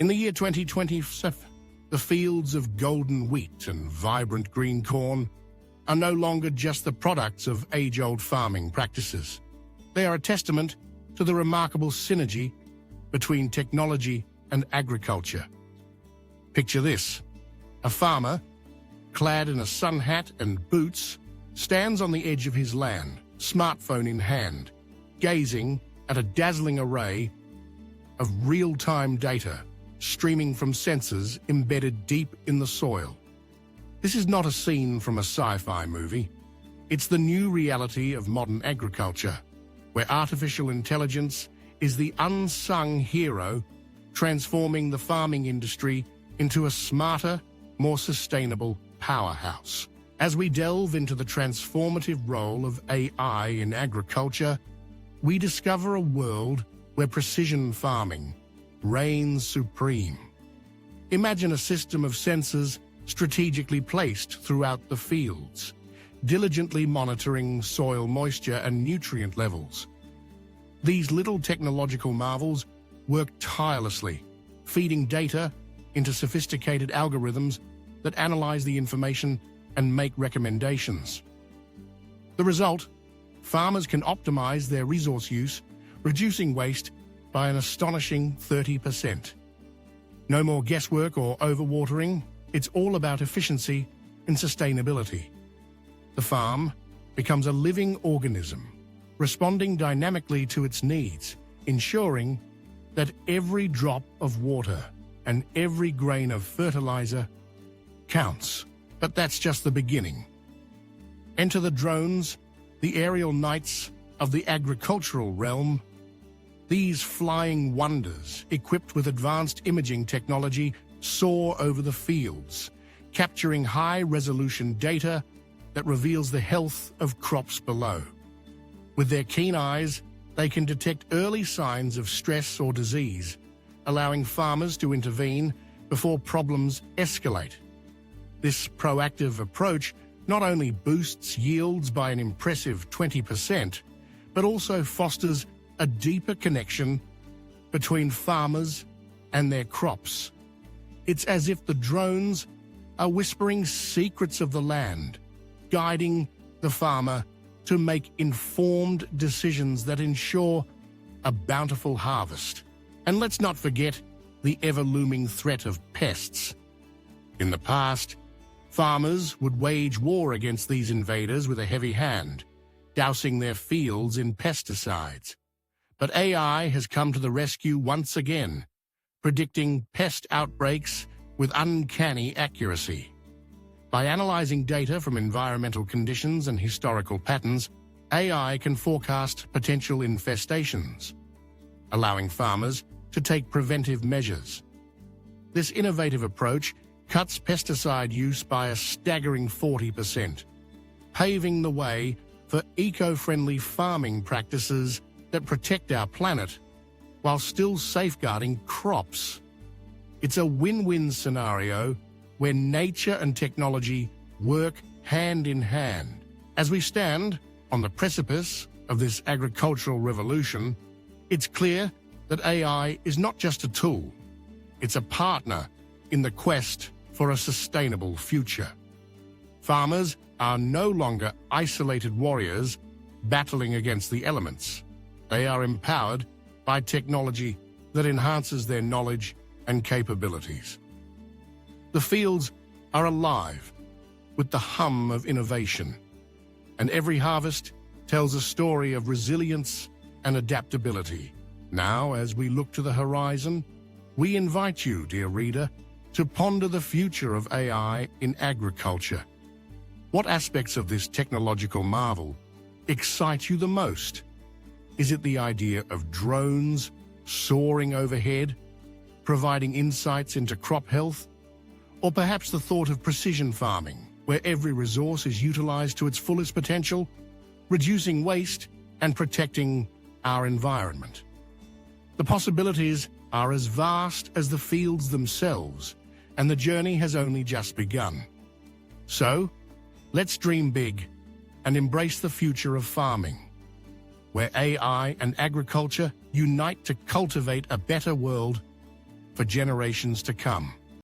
In the year 2027, the fields of golden wheat and vibrant green corn are no longer just the products of age-old farming practices. They are a testament to the remarkable synergy between technology and agriculture. Picture this: a farmer, clad in a sun hat and boots, stands on the edge of his land, smartphone in hand, gazing at a dazzling array of real-time data streaming from sensors embedded deep in the soil. This is not a scene from a sci-fi movie. It's the new reality of modern agriculture, where artificial intelligence is the unsung hero, transforming the farming industry into a smarter, more sustainable powerhouse. As we delve into the transformative role of AI in agriculture, we discover a world where precision farming reigns supreme. Imagine a system of sensors strategically placed throughout the fields, diligently monitoring soil moisture and nutrient levels. These little technological marvels work tirelessly, feeding data into sophisticated algorithms that analyze the information and make recommendations. The result: farmers can optimize their resource use, reducing waste by an astonishing 30%. No more guesswork or overwatering. It's all about efficiency and sustainability. The farm becomes a living organism, responding dynamically to its needs, ensuring that every drop of water and every grain of fertilizer counts. But that's just the beginning. Enter the drones, the aerial knights of the agricultural realm. These flying wonders, equipped with advanced imaging technology, soar over the fields, capturing high-resolution data that reveals the health of crops below. With their keen eyes, they can detect early signs of stress or disease, allowing farmers to intervene before problems escalate. This proactive approach not only boosts yields by an impressive 20%, but also fosters a deeper connection between farmers and their crops. It's as if the drones are whispering secrets of the land, guiding the farmer to make informed decisions that ensure a bountiful harvest. And let's not forget the ever-looming threat of pests. In the past, farmers would wage war against these invaders with a heavy hand, dousing their fields in pesticides. But AI has come to the rescue once again, predicting pest outbreaks with uncanny accuracy. By analyzing data from environmental conditions and historical patterns, AI can forecast potential infestations, allowing farmers to take preventive measures. This innovative approach cuts pesticide use by a staggering 40%, paving the way for eco-friendly farming practices that protect our planet while still safeguarding crops. It's a win-win scenario where nature and technology work hand in hand. As we stand on the precipice of this agricultural revolution, it's clear that AI is not just a tool, it's a partner in the quest for a sustainable future. Farmers are no longer isolated warriors battling against the elements. They are empowered by technology that enhances their knowledge and capabilities. The fields are alive with the hum of innovation, and every harvest tells a story of resilience and adaptability. Now, as we look to the horizon, we invite you, dear reader, to ponder the future of AI in agriculture. What aspects of this technological marvel excite you the most? Is it the idea of drones soaring overhead, providing insights into crop health? Or perhaps the thought of precision farming, where every resource is utilized to its fullest potential, reducing waste and protecting our environment? The possibilities are as vast as the fields themselves, and the journey has only just begun. So, let's dream big and embrace the future of farming, where AI and agriculture unite to cultivate a better world for for generations to come.